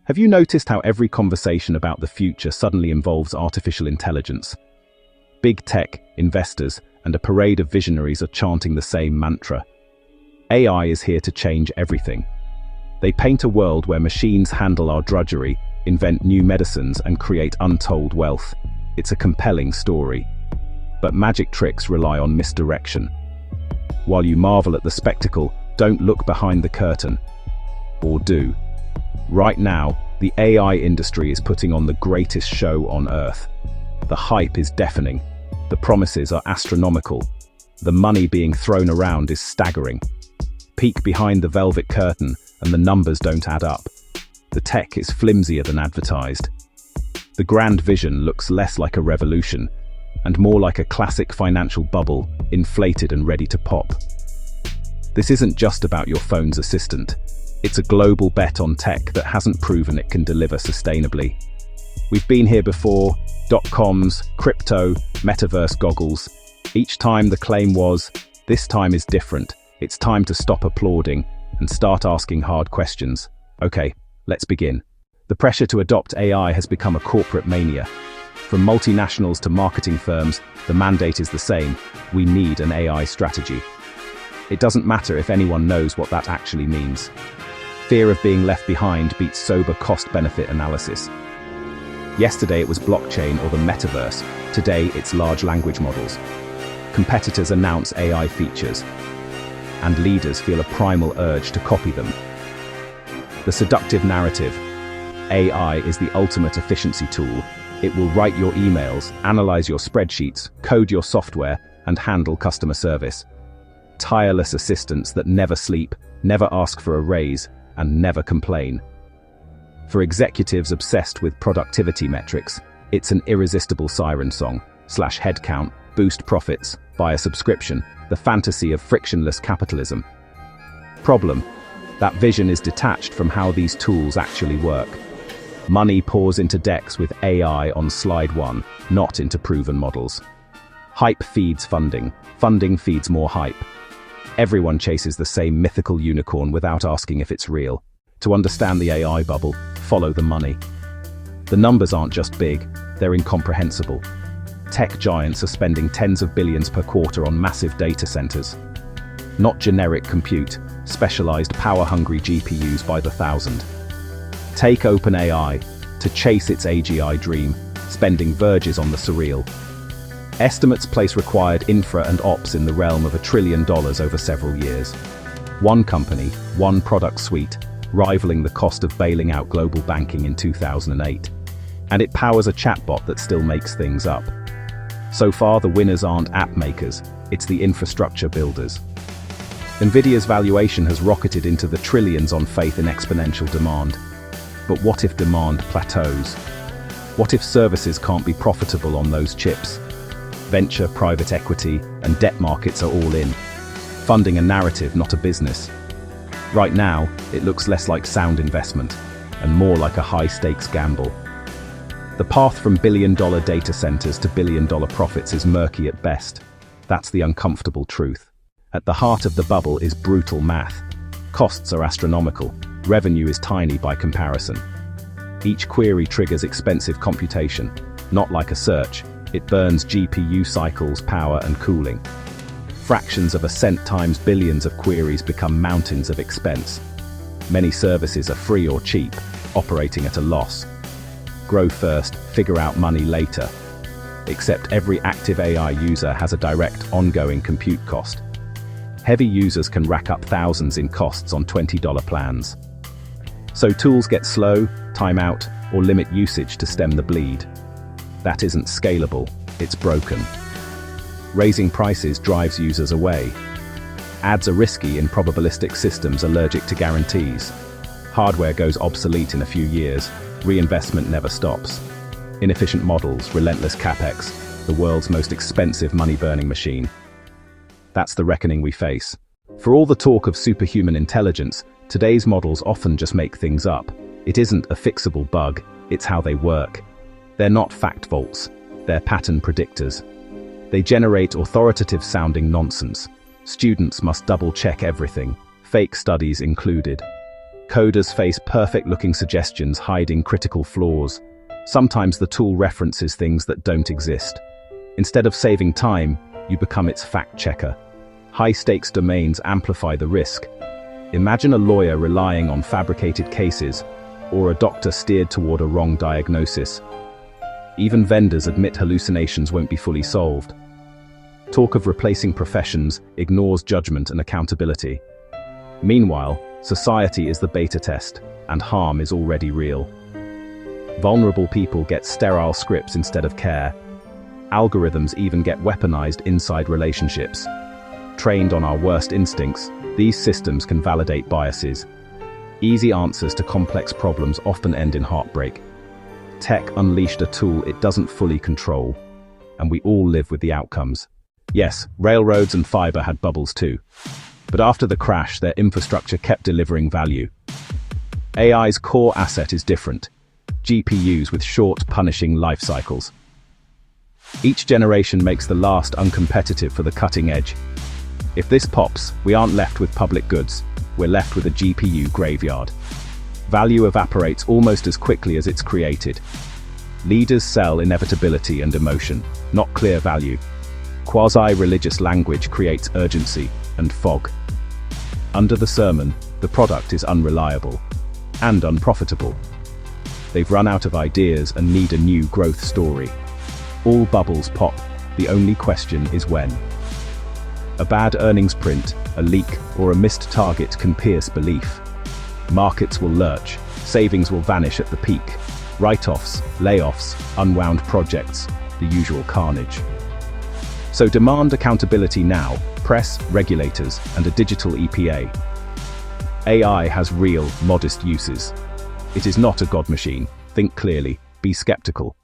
Have you noticed how every conversation about the future suddenly involves artificial intelligence? Big tech, investors, and a parade of visionaries are chanting the same mantra. AI is here to change everything. They paint a world where machines handle our drudgery, invent new medicines, and create untold wealth. It's a compelling story. But magic tricks rely on misdirection. While you marvel at the spectacle, don't look behind the curtain. Or do. Right now, the AI industry is putting on the greatest show on Earth. The hype is deafening. The promises are astronomical. The money being thrown around is staggering. Peek behind the velvet curtain, and the numbers don't add up. The tech is flimsier than advertised. The grand vision looks less like a revolution, and more like a classic financial bubble, inflated and ready to pop. This isn't just about your phone's assistant. It's a global bet on tech that hasn't proven it can deliver sustainably. We've been here before: dot-coms, crypto, metaverse goggles. Each time the claim was, this time is different. It's time to stop applauding and start asking hard questions. Okay, let's begin. The pressure to adopt AI has become a corporate mania. From multinationals to marketing firms, the mandate is the same: we need an AI strategy. It doesn't matter if anyone knows what that actually means. Fear of being left behind beats sober cost-benefit analysis. Yesterday it was blockchain or the metaverse. Today it's large language models. Competitors announce AI features, and leaders feel a primal urge to copy them. The seductive narrative: AI is the ultimate efficiency tool. It will write your emails, analyze your spreadsheets, code your software, and handle customer service. Tireless assistants that never sleep, never ask for a raise, and never complain. For executives obsessed with productivity metrics, it's an irresistible siren song. Slash headcount, boost profits, buy a subscription, the fantasy of frictionless capitalism. Problem: that vision is detached from how these tools actually work. Money pours into decks with AI on slide 1, not into proven models. Hype feeds funding. Funding feeds more hype. Everyone chases the same mythical unicorn without asking if it's real. To understand the AI bubble, follow the money. The numbers aren't just big, they're incomprehensible. Tech giants are spending tens of billions per quarter on massive data centers. Not generic compute, specialized power-hungry GPUs by the thousand. Take OpenAI, to chase its AGI dream, spending verges on the surreal. Estimates place required infra and ops in the realm of $1 trillion over several years. One company, one product suite, rivaling the cost of bailing out global banking in 2008. And it powers a chatbot that still makes things up. So far, the winners aren't app makers, it's the infrastructure builders. Nvidia's valuation has rocketed into the trillions on faith in exponential demand. But what if demand plateaus? What if services can't be profitable on those chips? Venture, private equity, and debt markets are all in, funding a narrative, not a business. Right now, it looks less like sound investment, and more like a high-stakes gamble. The path from billion-dollar data centers to billion-dollar profits is murky at best. That's the uncomfortable truth. At the heart of the bubble is brutal math. Costs are astronomical. Revenue is tiny by comparison. Each query triggers expensive computation. Not like a search, it burns GPU cycles, power, and cooling. Fractions of a cent times billions of queries become mountains of expense. Many services are free or cheap, operating at a loss. Grow first, figure out money later. Except every active AI user has a direct, ongoing compute cost. Heavy users can rack up thousands in costs on $20 plans. So tools get slow, time out, or limit usage to stem the bleed. That isn't scalable, it's broken. Raising prices drives users away. Ads are risky in probabilistic systems allergic to guarantees. Hardware goes obsolete in a few years, reinvestment never stops. Inefficient models, relentless capex, the world's most expensive money-burning machine. That's the reckoning we face. For all the talk of superhuman intelligence, today's models often just make things up. It isn't a fixable bug, it's how they work. They're not fact vaults, they're pattern predictors. They generate authoritative-sounding nonsense. Students must double-check everything, fake studies included. Coders face perfect-looking suggestions hiding critical flaws. Sometimes the tool references things that don't exist. Instead of saving time, you become its fact-checker. High-stakes domains amplify the risk. Imagine a lawyer relying on fabricated cases, or a doctor steered toward a wrong diagnosis. Even vendors admit hallucinations won't be fully solved. Talk of replacing professions ignores judgment and accountability. Meanwhile, society is the beta test, and harm is already real. Vulnerable people get sterile scripts instead of care. Algorithms even get weaponized inside relationships. Trained on our worst instincts, these systems can validate biases. Easy answers to complex problems often end in heartbreak. Tech unleashed a tool it doesn't fully control, and we all live with the outcomes. Yes, railroads and fiber had bubbles too. But after the crash, their infrastructure kept delivering value. AI's core asset is different. GPUs with short, punishing life cycles. Each generation makes the last uncompetitive for the cutting edge. If this pops, we aren't left with public goods. We're left with a GPU graveyard. Value evaporates almost as quickly as it's created. Leaders sell inevitability and emotion, not clear value. Quasi-religious language creates urgency and fog. Under the sermon, the product is unreliable and unprofitable. They've run out of ideas and need a new growth story. All bubbles pop, the only question is when. A bad earnings print, a leak, or a missed target can pierce belief. Markets will lurch, savings will vanish at the peak. Write-offs, layoffs, unwound projects, the usual carnage. So demand accountability now, press, regulators, and a digital EPA. AI has real, modest uses. It is not a god machine. Think clearly, be skeptical.